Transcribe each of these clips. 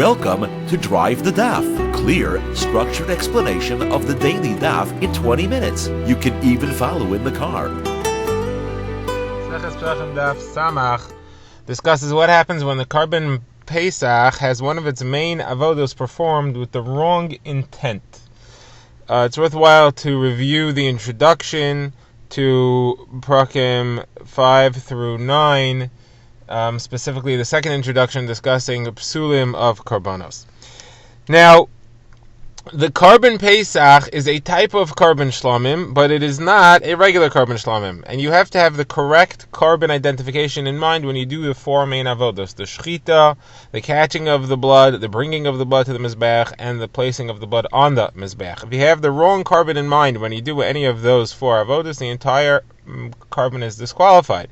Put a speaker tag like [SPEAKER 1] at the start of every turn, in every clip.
[SPEAKER 1] Welcome to Drive the Daf. Clear, structured explanation of the daily Daf in 20 minutes. You can even follow in the car.
[SPEAKER 2] Pesachim Daf Samach discusses what happens when the Korban Pesach has one of its main avodos performed with the wrong intent. It's worthwhile to review the introduction to Prakim 5 through 9, specifically the second introduction discussing psulim of korbanos. Now, the Korban Pesach is a type of Korban Shlomim, but it is not a regular Korban Shlomim. And you have to have the correct Korban identification in mind when you do the four main avodos: the shechita, the catching of the blood, the bringing of the blood to the mizbeach, and the placing of the blood on the mizbeach. If you have the wrong Korban in mind when you do any of those four avodos, the entire Korban is disqualified.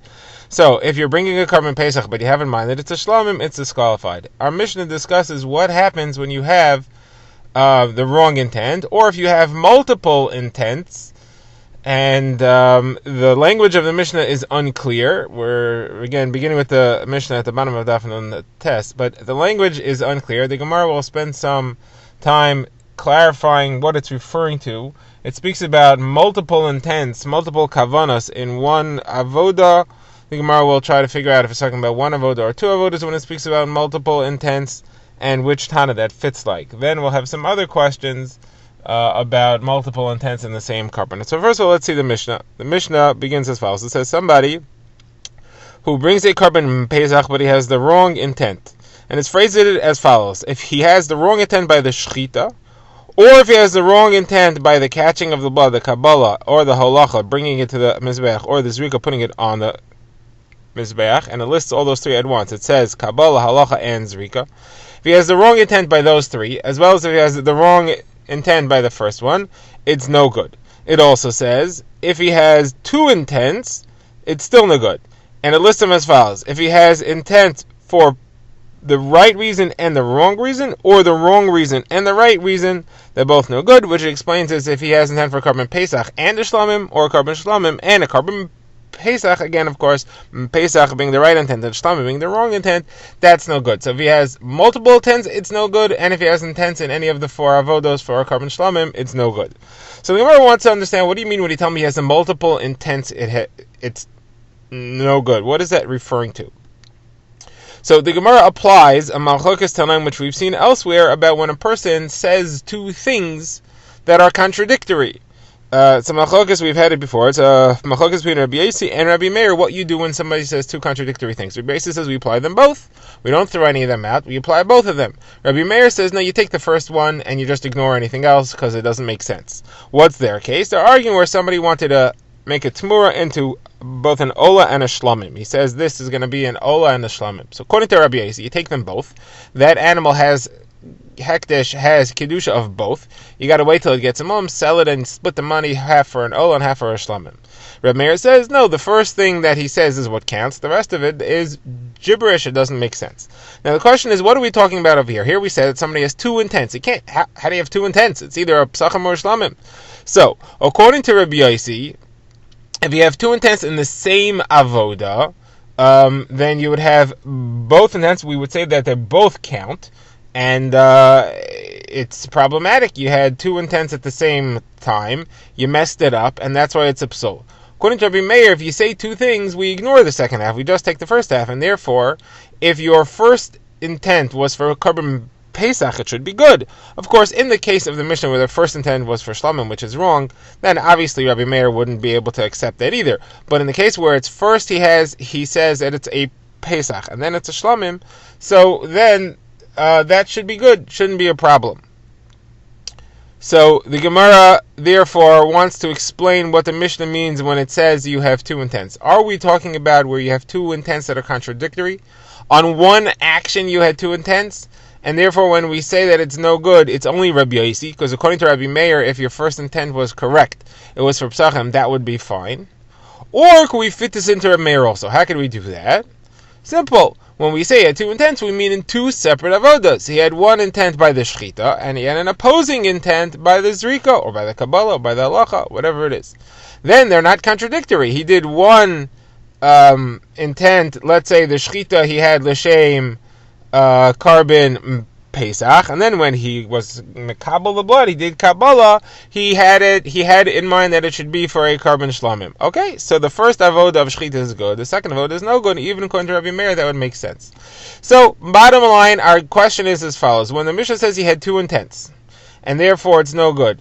[SPEAKER 2] So, if you're bringing a Korban Pesach, but you have in mind that it's a Shlomim, it's disqualified. Our Mishnah discusses what happens when you have the wrong intent, or if you have multiple intents, and the language of the Mishnah is unclear. We're, again, beginning with the Mishnah at the bottom of the Daf and on the test, but the language is unclear. The Gemara will spend some time clarifying what it's referring to. It speaks about multiple intents, multiple kavanas in one avoda. The Gemara will try to figure out if it's talking about one avoda or two avodas when it speaks about multiple intents, and which Tana that fits like. Then we'll have some other questions about multiple intents in the same Korban. So first of all, let's see the Mishnah. The Mishnah begins as follows. It says somebody who brings a Korban Pesach, but he has the wrong intent. And it's phrased as follows. If he has the wrong intent by the shechita, or if he has the wrong intent by the catching of the blood, the Kabbalah, or the halacha, bringing it to the mizbeach, or the zrika, putting it on the mizbeach, and it lists all those three at once. It says Kabbalah, halacha, and zrika. If he has the wrong intent by those three, as well as if he has the wrong intent by the first one, it's no good. It also says, if he has two intents, it's still no good. And it lists them as follows. If he has intent for the right reason and the wrong reason, or the wrong reason and the right reason, they're both no good, which explains is if he has intent for Korban Pesach and a Shlomim, or a Korban Shlomim and a Korban Pesach, again, of course, Pesach being the right intent and Shlomim being the wrong intent, that's no good. So if he has multiple intents, it's no good, and if he has intents in any of the four avodos for a Korban Shlomim, it's no good. So the Gemara wants to understand, what do you mean when you tell me he has a multiple intents, it's no good? What is that referring to? So the Gemara applies a Malchokas Tanaim, which we've seen elsewhere, about when a person says two things that are contradictory. It's a Malchokas, we've had it before. It's a Malchokas between Rabbi Yossi and Rabbi Meir. What you do when somebody says two contradictory things? Rabbi Yossi says we apply them both. We don't throw any of them out. We apply both of them. Rabbi Meir says no, you take the first one and you just ignore anything else because it doesn't make sense. What's their case? They're arguing where somebody wanted to make a tmura into both an ola and a shlamim. He says this is going to be an ola and a shlamim. So according to Rabbi Yossi, you take them both. That animal has hekdesh, has kedusha of both. You got to wait till it gets a mum, sell it, and split the money half for an ola and half for a shlamim. Reb Meir says no. The first thing that he says is what counts. The rest of it is gibberish. It doesn't make sense. Now the question is, what are we talking about over here? Here we said that somebody has two intents. You can't. How do you have two intents? It's either a psachim or a shlamim. So according to Rabbi Yossi, if you have two intents in the same avoda, then you would have both intents. We would say that they both count, and it's problematic. You had two intents at the same time, you messed it up, and that's why it's a psul. According to Rabbi Meir, if you say two things, we ignore the second half. We just take the first half, and therefore, if your first intent was for Korban Pesach, it should be good. Of course, in the case of the Mishnah where the first intent was for Shlomim, which is wrong, then obviously Rabbi Meir wouldn't be able to accept that either. But in the case where it's first he says that it's a Pesach, and then it's a Shlomim, so then that should be good, shouldn't be a problem. So the Gemara therefore wants to explain what the Mishnah means when it says you have two intents. Are we talking about where you have two intents that are contradictory? On one action you had two intents, and therefore when we say that it's no good, it's only Rabbi Yossi, because according to Rabbi Meir, if your first intent was correct, it was for Pesachim, that would be fine. Or could we fit this into Rabbi Meir also? How can we do that? Simple. When we say he had two intents, we mean in two separate avodas. He had one intent by the shechita, and he had an opposing intent by the zrika, or by the Kabbalah, or by the halacha, whatever it is. Then they're not contradictory. He did one intent, let's say the shechita he had l'shem Korban Pesach, and then when he was mekabel the blood, he did Kabbalah, he had in mind that it should be for a carbon shlamim. Okay, so the first avoda of shchita is good, the second avoda is no good, even according to Rabbi Meir, that would make sense. So, bottom line, our question is as follows. When the Mishnah says he had two intents, and therefore it's no good,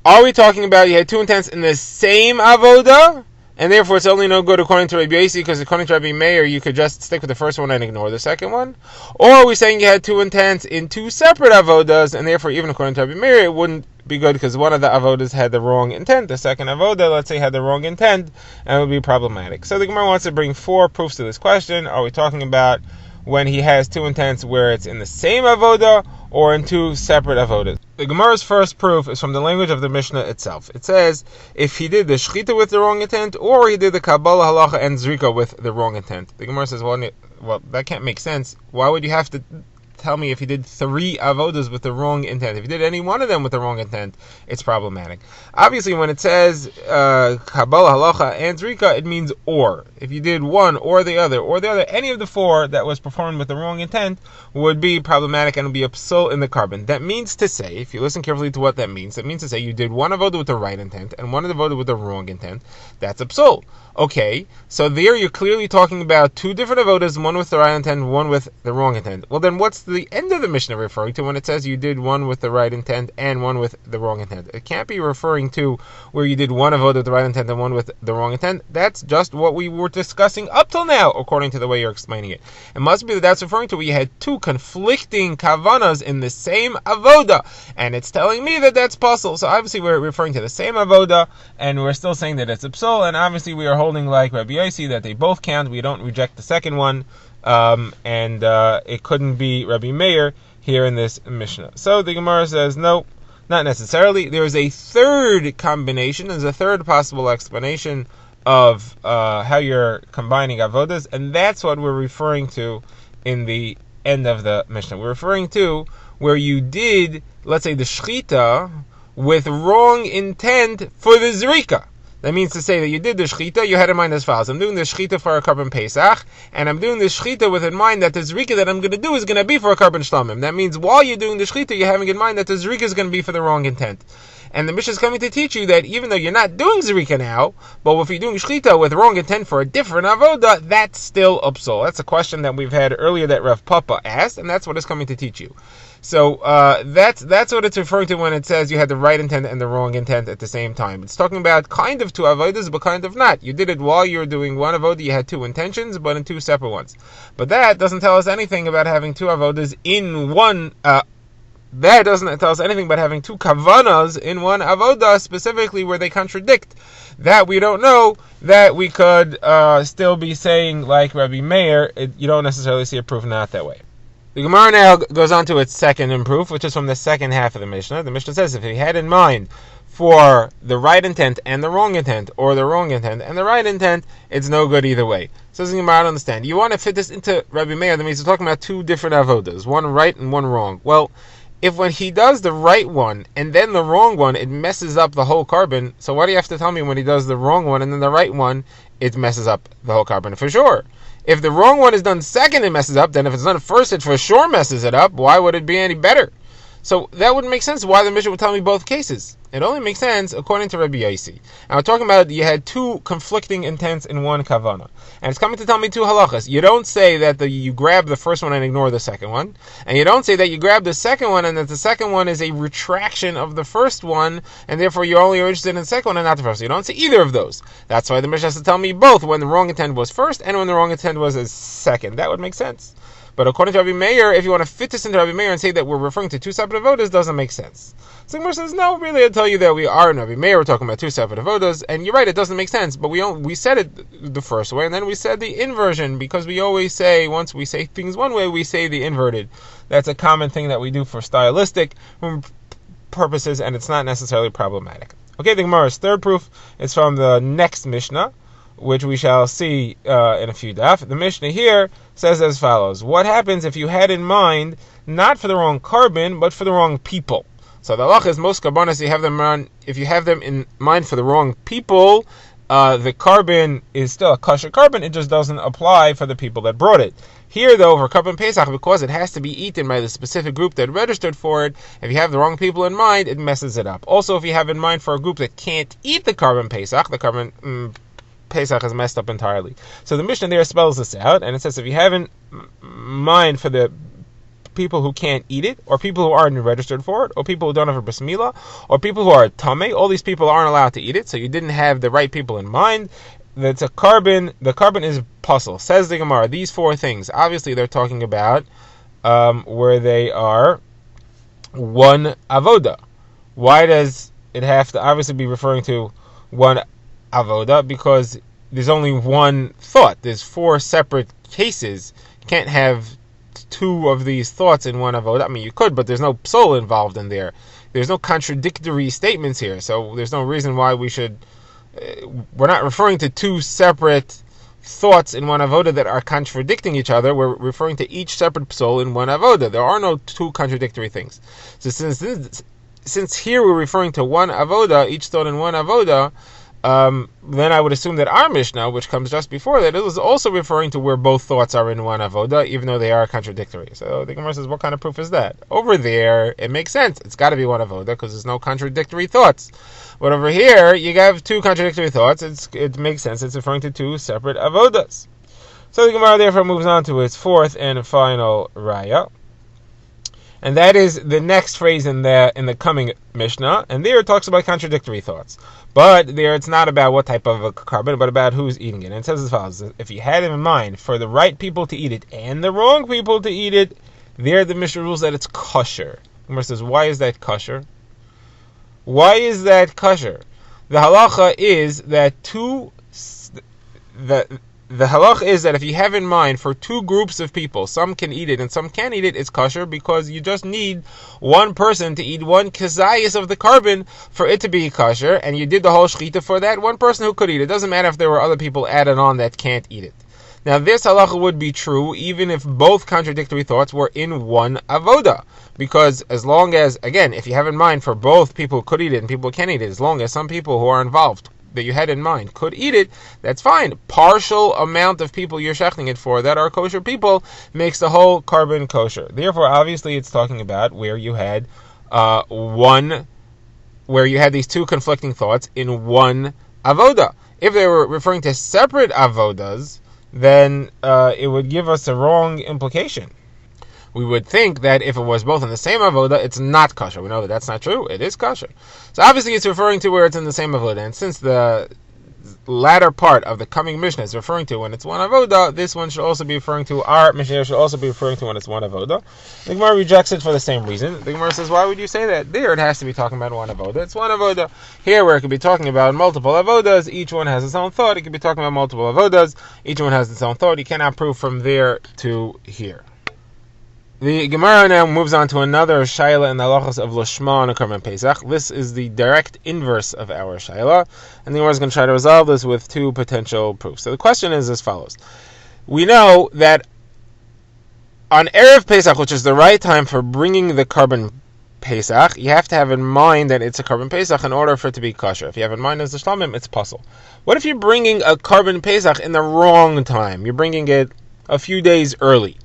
[SPEAKER 2] are we talking about he had two intents in the same avoda, and therefore it's only no good according to Rabbi Yossi, because according to Rabbi Meir, you could just stick with the first one and ignore the second one? Or are we saying you had two intents in two separate avodas, and therefore even according to Rabbi Meir, it wouldn't be good because one of the avodas had the wrong intent, the second avoda, let's say, had the wrong intent, and it would be problematic. So the Gemara wants to bring four proofs to this question. Are we talking about when he has two intents where it's in the same avoda or in two separate avodas? The Gemara's first proof is from the language of the Mishnah itself. It says, if he did the shchita with the wrong intent, or he did the Kabbalah, halacha, and zrika with the wrong intent. The Gemara says, well, that can't make sense. Why would you have to tell me if he did three avodas with the wrong intent? If he did any one of them with the wrong intent, it's problematic. Obviously, when it says Kabbalah, halacha, and zrika, it means or. If you did one or the other, any of the four that was performed with the wrong intent would be problematic and would be a psul in the carbon. That means to say, if you listen carefully to what that means, it means to say you did one avoda with the right intent and one avoda with the wrong intent. That's a psul. Okay, so there you're clearly talking about two different avodas, one with the right intent, one with the wrong intent. Well, then what's the end of the Mishnah referring to when it says you did one with the right intent and one with the wrong intent? It can't be referring to where you did one avoda with the right intent and one with the wrong intent. That's just what we were discussing up till now, according to the way you're explaining it. It must be that that's referring to where you had two conflicting kavanas in the same avoda, and it's telling me that that's puzzle. So obviously we're referring to the same avoda, and we're still saying that it's a psul, and obviously we are holding like Rabbi Yossi that they both count. We don't reject the second one, and it couldn't be Rabbi Meir here in this Mishnah. So the Gemara says, no, not necessarily. There is a third combination, there's a third possible explanation of how you're combining avodas, and that's what we're referring to in the end of the Mishnah. We're referring to where you did, let's say, the shchita with wrong intent for the zrika. That means to say that you did the shchita, you had in mind as follows. I'm doing the shchita for a carbon Pesach, and I'm doing the shchita with in mind that the zrika that I'm going to do is going to be for a carbon shlamim. That means while you're doing the shchita, you're having in mind that the zrika is going to be for the wrong intent. And the Mishnah is coming to teach you that even though you're not doing zrika now, but if you're doing shchita with wrong intent for a different avoda, that's still a psul. That's a question that we've had earlier that Rav Papa asked, and that's what it's coming to teach you. So that's what it's referring to when it says you had the right intent and the wrong intent at the same time. It's talking about kind of two avodas, but kind of not. You did it while you were doing one avoda, you had two intentions, but in two separate ones. But that doesn't tell us anything about having two avodas in one. That doesn't tell us anything about having two kavanas in one avoda, specifically where they contradict. That we don't know. That we could still be saying like Rabbi Meir. You don't necessarily see a proof not that way. The Gemara now goes on to its second proof, which is from the second half of the Mishnah. The Mishnah says if he had in mind for the right intent and the wrong intent, or the wrong intent and the right intent, it's no good either way. So the Gemara, I don't understand. You want to fit this into Rabbi Meir, that means we're talking about two different avodas, one right and one wrong. Well, if when he does the right one and then the wrong one, it messes up the whole carbon, so why do you have to tell me when he does the wrong one and then the right one, it messes up the whole carbon? For sure. If the wrong one is done second, it messes up. Then if it's done first, it for sure messes it up. Why would it be any better? So that wouldn't make sense why the Mishnah would tell me both cases. It only makes sense according to Rabbi Yossi. And we're talking about you had two conflicting intents in one kavana. And it's coming to tell me two halachas. You don't say that you grab the first one and ignore the second one. And you don't say that you grab the second one and that the second one is a retraction of the first one, and therefore you're only interested in the second one and not the first. You don't say either of those. That's why the Mishnah has to tell me both, when the wrong intent was first and when the wrong intent was as second. That would make sense. But according to Rabbi Meir, if you want to fit this into Rabbi Meir and say that we're referring to two separate avodas, doesn't make sense. So Gemara says, no, really, I'll tell you that we are in Rabbi Meir, we're talking about two separate avodas, and you're right, it doesn't make sense, but we said it the first way, and then we said the inversion, because we always say, once we say things one way, we say the inverted. That's a common thing that we do for stylistic purposes, and it's not necessarily problematic. Okay, the Gemara's third proof is from the next Mishnah, which we shall see in a few daf. The Mishnah here says as follows: what happens if you had in mind not for the wrong carbon, but for the wrong people? So the halach is most karbanos, if you have them in mind for the wrong people, the carbon is still a kosher carbon, it just doesn't apply for the people that brought it. Here, though, for carbon Pesach, because it has to be eaten by the specific group that registered for it, if you have the wrong people in mind, it messes it up. Also, if you have in mind for a group that can't eat the carbon Pesach, the carbon Pesach is messed up entirely. So the Mishnah there spells this out, and it says if you have in mind for the people who can't eat it, or people who aren't registered for it, or people who don't have a bris milah, or people who are tamei, all these people aren't allowed to eat it, so you didn't have the right people in mind. That's a carbon. The carbon is puzzle. Says the Gemara, these four things. Obviously, they're talking about where they are one avoda. Why does it have to obviously be referring to one avoda? Because there's only one thought. There's four separate cases. You can't have two of these thoughts in one avoda. I mean, you could, but there's no soul involved in there. There's no contradictory statements here, so there's no reason why we should. We're not referring to two separate thoughts in one avoda that are contradicting each other. We're referring to each separate soul in one avoda. There are no two contradictory things. So since here we're referring to one avoda, each thought in one avoda, then I would assume that our Mishnah, which comes just before that, is also referring to where both thoughts are in one avoda, even though they are contradictory. So the Gemara says, what kind of proof is that? Over there, it makes sense. It's got to be one avoda because there's no contradictory thoughts. But over here, you have two contradictory thoughts. It makes sense. It's referring to two separate avodas. So the Gemara therefore moves on to its fourth and final raya. And that is the next phrase in the coming Mishnah. And there it talks about contradictory thoughts. But there it's not about what type of a carbon, but about who's eating it. And it says as follows: if you had in mind for the right people to eat it and the wrong people to eat it, there the Mishnah rules that it's kosher. The Gemara says, why is that kosher? Why is that kosher? The halacha is that the halacha is that if you have in mind for two groups of people, some can eat it and some can't eat it, it's kosher because you just need one person to eat one concise of the carbon for it to be kosher, and you did the whole shechita for that one person who could eat it. It doesn't matter if there were other people added on that can't eat it. Now this halacha would be true even if both contradictory thoughts were in one avoda. Because as long as, again, if you have in mind for both people who could eat it and people who can't eat it, as long as some people who are involved that you had in mind could eat it, that's fine. Partial amount of people you're shechting it for that are kosher people makes the whole carbon kosher. Therefore, obviously, it's talking about where you had these two conflicting thoughts in one avoda. If they were referring to separate avodas, then it would give us a wrong implication. We would think that if it was both in the same avoda, it's not kosher. We know that that's not true. It is kosher. So obviously it's referring to where it's in the same avoda. And since the latter part of the coming Mishnah is referring to when it's one avoda, this one should also be referring to, our Mishnah should also be referring to when it's one avoda. The Gemara rejects it for the same reason. The Gemara says, why would you say that? There it has to be talking about one avoda. It's one avoda. Here where it could be talking about multiple avodas, each one has its own thought. It could be talking about multiple avodas, each one has its own thought. You cannot prove from there to here. The Gemara now moves on to another shaila in the halachas of Lashma on a Karban Pesach. This is the direct inverse of our shaila, and the Gemara is going to try to resolve this with two potential proofs. So the question is as follows. We know that on Erev Pesach, which is the right time for bringing the Karban Pesach, you have to have in mind that it's a Karban Pesach in order for it to be kosher. If you have in mind as the shlamim, it's puzzle. What if you're bringing a Karban Pesach in the wrong time? You're bringing it a few days early.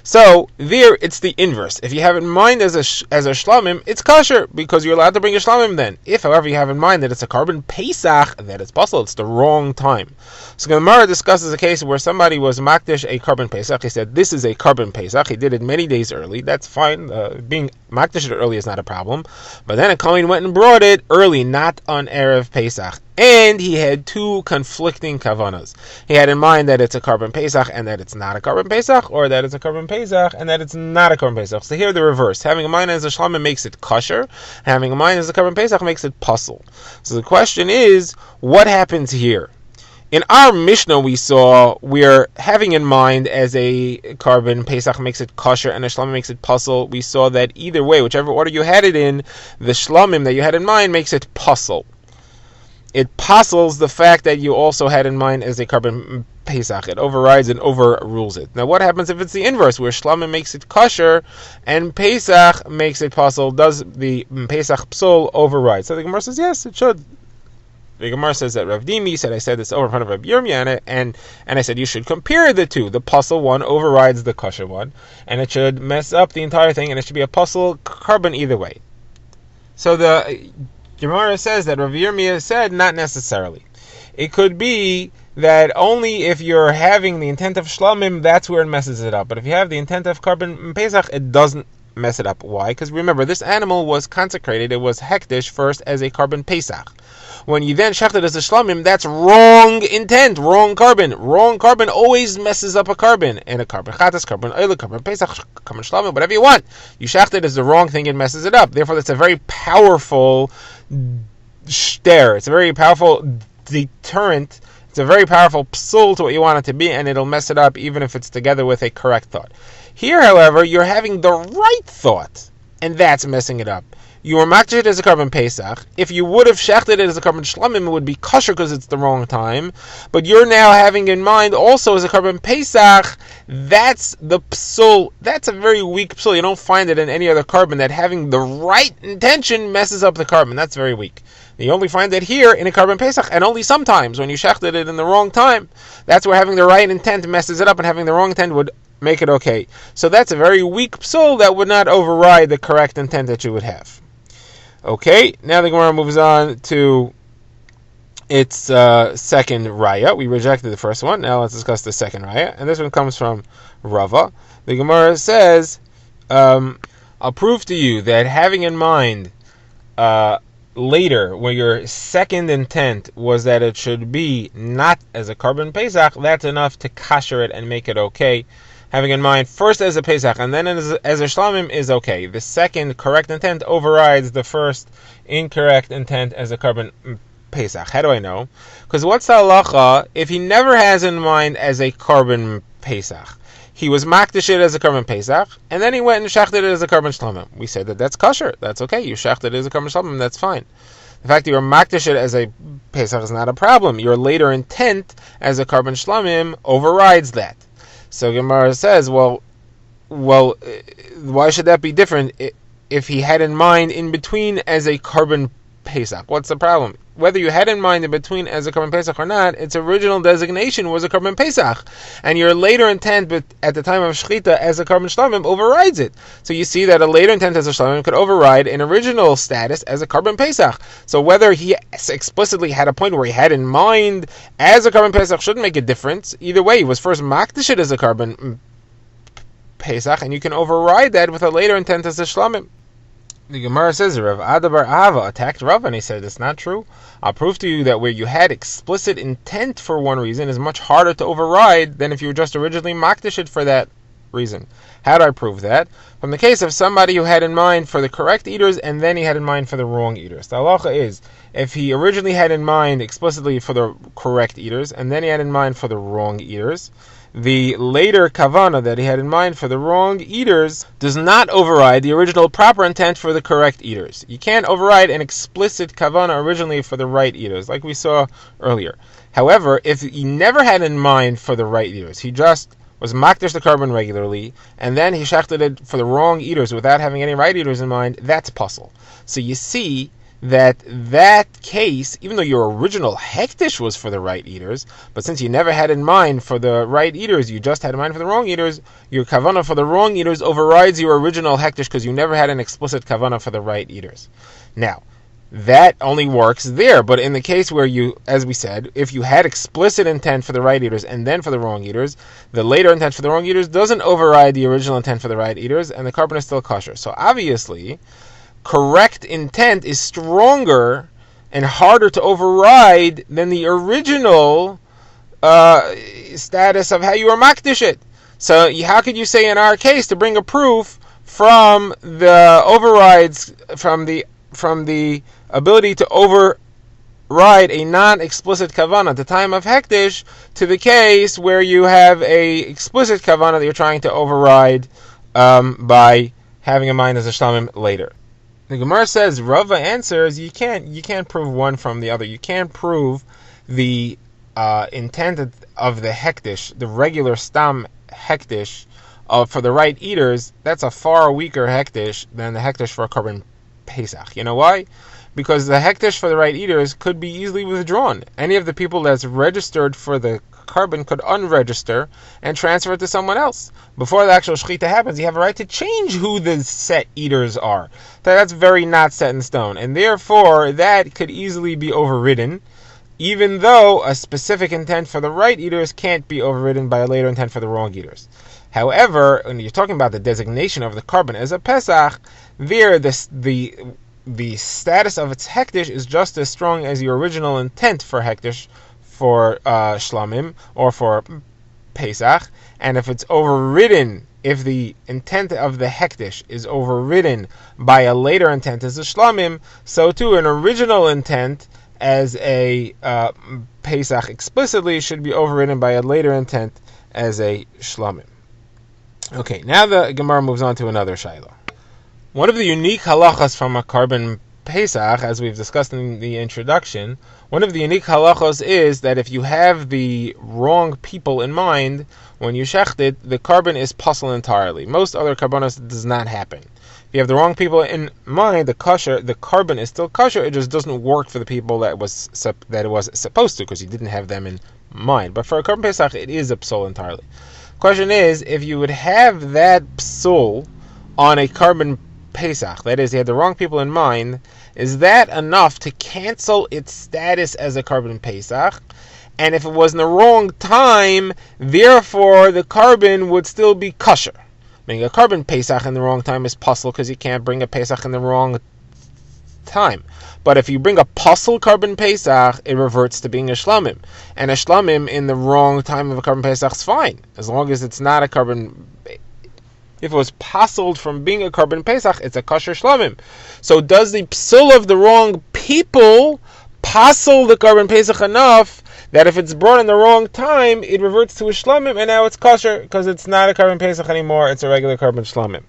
[SPEAKER 2] So there, it's the inverse. If you have in mind as a shlamim, it's kosher because you're allowed to bring a shlamim then. If, however, you have in mind that it's a carbon pesach, that it's possible, it's the wrong time. So Gemara discusses a case where somebody was makdish a carbon pesach. He said, this is a carbon pesach. He did it many days early. That's fine. Being makdish it early is not a problem. But then a kohen went and brought it early, not on Erev Pesach. And he had two conflicting kavanas. He had in mind that it's a carbon pesach and that it's not a carbon pesach, or that it's a carbon pesach and that it's not a carbon pesach. So here the reverse. Having in mind as a shlamim makes it kosher. Having in mind as a carbon pesach makes it puzzle. So the question is, what happens here? In our Mishnah we saw, we're having in mind as a carbon pesach makes it kosher and a shlamim makes it puzzle. We saw that either way, whichever order you had it in, the shlamim that you had in mind makes it puzzle. It puzzles the fact that you also had in mind as a carbon pesach. It overrides and overrules it. Now what happens if it's the inverse, where shlamim makes it kosher and pesach makes it puzzle? Does the pesach psul override? So the Gemara says, yes, it should. The Gemara says that Rav Dimi said, I said this over in front of Rav Yirmiyah, and I said you should compare the two. The puzzle one overrides the kosher one, and it should mess up the entire thing, and it should be a puzzle carbon either way. So the Gemara says that Rav Yirmiyah said not necessarily. It could be that only if you're having the intent of shlamim, that's where it messes it up. But if you have the intent of carbon pesach, it doesn't mess it up. Why? Because remember, this animal was consecrated, it was hektish first as a carbon pesach. When you then shechted as a shlamim, that's wrong intent, wrong carbon. Wrong carbon always messes up a carbon. And a carbon chatas, carbon oil, carbon pesach, carbon shlamim, whatever you want. You shechted as the wrong thing, it messes it up. Therefore, that's a very powerful shter. It's a very powerful deterrent. It's a very powerful psul to what you want it to be, and it'll mess it up even if it's together with a correct thought. Here, however, you're having the right thought, and that's messing it up. You were makdashit as a carbon pesach. If you would have shechted it as a carbon shlamim, it would be kosher because it's the wrong time. But you're now having in mind also as a carbon pesach. That's the psul. That's a very weak psul. You don't find it in any other carbon that having the right intention messes up the carbon. That's very weak. You only find it here in a carbon pesach, and only sometimes when you shechted it in the wrong time. That's where having the right intent messes it up, and having the wrong intent would make it okay. So that's a very weak psul that would not override the correct intent that you would have. Okay, now the Gemara moves on to its second raya. We rejected the first one. Now let's discuss the second raya, and this one comes from Rava. The Gemara says, "I'll prove to you that having in mind later, when your second intent was that it should be not as a carbon pesach, that's enough to kasher it and make it okay. Having in mind first as a pesach and then as a shlamim is okay. The second correct intent overrides the first incorrect intent as a carbon pesach. How do I know? Because what's the halacha if he never has in mind as a carbon pesach? He was makdashit as a carbon pesach, and then he went and shechted it as a carbon shlamim. We said that that's kosher. That's okay. You shechted it as a carbon shlamim. That's fine. The fact that you're makdashit as a pesach is not a problem. Your later intent as a carbon shlamim overrides that. So Gemara says, well, why should that be different if he had in mind in between as a carbon pesach? What's the problem? Whether you had in mind in between as a carbon pesach or not, its original designation was a carbon pesach, and your later intent at the time of shechita as a carbon shlamim overrides it. So you see that a later intent as a shlamim could override an original status as a carbon pesach. So whether he explicitly had a point where he had in mind as a carbon pesach shouldn't make a difference. Either way, he was first makdashit as a carbon pesach, and you can override that with a later intent as a shlamim. The Gemara says Rav Adabar Ava attacked Rav, and he said it's not true. I'll prove to you that where you had explicit intent for one reason is much harder to override than if you were just originally makdashit for that reason. How do I prove that? From the case of somebody who had in mind for the correct eaters and then he had in mind for the wrong eaters. The halacha is, if he originally had in mind explicitly for the correct eaters and then he had in mind for the wrong eaters, the later kavana that he had in mind for the wrong eaters does not override the original proper intent for the correct eaters. You can't override an explicit kavana originally for the right eaters, like we saw earlier. However, if he never had in mind for the right eaters, he just was makdash the carbon regularly, and then he shechted it for the wrong eaters without having any right eaters in mind, that's puzzle. So you see that case, even though your original hektish was for the right eaters, but since you never had in mind for the right eaters, you just had in mind for the wrong eaters, your kavanah for the wrong eaters overrides your original hektish because you never had an explicit kavanah for the right eaters. Now, that only works there, but in the case where you, as we said, if you had explicit intent for the right eaters and then for the wrong eaters, the later intent for the wrong eaters doesn't override the original intent for the right eaters, and the carbon is still kosher. So obviously, correct intent is stronger and harder to override than the original status of how you were makdish it. So how could you say in our case to bring a proof from the overrides, from the ability to override a non-explicit kavanah at the time of hektish to the case where you have a explicit kavanah that you're trying to override by having in mind as a shlamim later? The Gemara says, Rava answers, you can't prove one from the other. You can't prove the intent of the hektish, the regular stam hektish for the right eaters. That's a far weaker hektish than the hektish for a carbon pesach. You know why? because the hektish for the right eaters could be easily withdrawn. Any of the people that's registered for the carbon could unregister and transfer it to someone else. Before the actual shechita happens, you have a right to change who the set eaters are. So that's very not set in stone, and therefore that could easily be overridden, even though a specific intent for the right eaters can't be overridden by a later intent for the wrong eaters. However, when you're talking about the designation of the carbon as a Pesach, there the status of its hektish is just as strong as your original intent for hektish for shlamim or for Pesach, and if it's overridden, if the intent of the hektish is overridden by a later intent as a shlamim, so too an original intent as a Pesach explicitly should be overridden by a later intent as a shlamim. Okay, now the Gemara moves on to another shayla. One of the unique halachas from a carbon Pesach, as we've discussed in the introduction, one of the unique halachos is that if you have the wrong people in mind when you shecht it, the carbon is puzzled entirely. Most other carbonos does not happen. If you have the wrong people in mind, the carbon is still kosher. It just doesn't work for the people that it was supposed to, because you didn't have them in mind. But for a carbon Pesach, it is a psul entirely. Question is, if you would have that psul on a carbon Pesach, that is, you had the wrong people in mind, is that enough to cancel its status as a carbon Pesach? And if it was in the wrong time, therefore the carbon would still be kosher. Meaning a carbon Pesach in the wrong time is puzzle, because you can't bring a Pesach in the wrong time. But if you bring a puzzle carbon Pesach, it reverts to being a shlamim. And a shlamim in the wrong time of a carbon Pesach is fine, as long as it's not a carbon. If it was puzzled from being a carbon Pesach, it's a kosher shlamim. So does the psul of the wrong people puzzle the carbon Pesach enough that if it's brought in the wrong time, it reverts to a shlamim, and now it's kosher because it's not a carbon Pesach anymore, it's a regular carbon shlamim.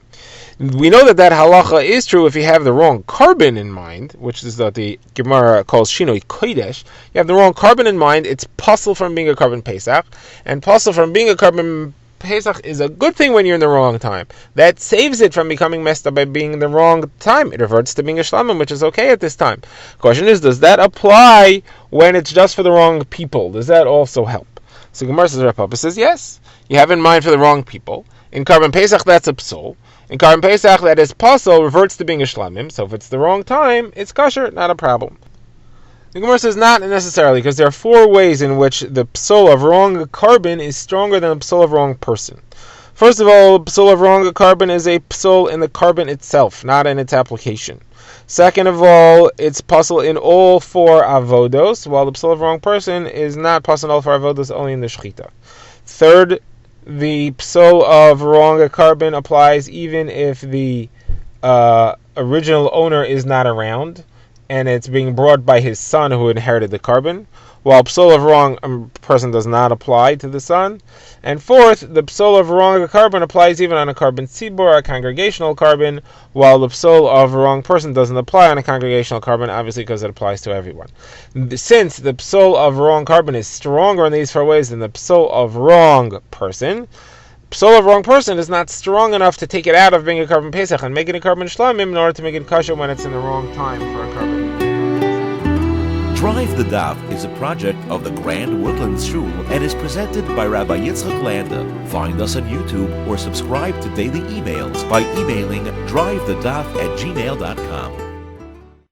[SPEAKER 2] We know that halacha is true if you have the wrong carbon in mind, which is what the Gemara calls shinoi kodesh. You have the wrong carbon in mind, it's puzzle from being a carbon Pesach, and puzzle from being a carbon Pesach is a good thing when you're in the wrong time. That saves it from becoming messed up by being in the wrong time. It reverts to being a shlamim, which is okay at this time. Question is, does that apply when it's just for the wrong people? Does that also help? So Gemara says, Rav Papa says, yes. You have in mind for the wrong people. In carbon Pesach, that's a psul. In carbon Pesach, that is puzzle, reverts to being a shlamim. So if it's the wrong time, it's kosher, not a problem. The Gemara says not necessarily, because there are four ways in which the psul of wrong carbon is stronger than the psul of wrong person. First of all, the psul of wrong carbon is a psul in the carbon itself, not in its application. Second of all, it's puzzle in all four avodos, while the psul of wrong person is not puzzle in all four avodos, only in the shechita. Third, the psul of wrong carbon applies even if the original owner is not around, and it's being brought by his son who inherited the carbon, while psul of wrong person does not apply to the son. And fourth, the psul of wrong carbon applies even on a carbon tzibor, a congregational carbon, while the psul of wrong person doesn't apply on a congregational carbon, obviously because it applies to everyone. Since the psul of wrong carbon is stronger in these four ways than the psul of wrong person, psul of wrong person is not strong enough to take it out of being a carbon Pesach and make it a carbon shlamim in order to make it kosher when it's in the wrong time for a carbon.
[SPEAKER 1] Drive the Daf is a project of the Grand Woodlands Shul and is presented by Rabbi Yitzchak Landa. Find us on YouTube or subscribe to daily emails by emailing drivethedaf@gmail.com.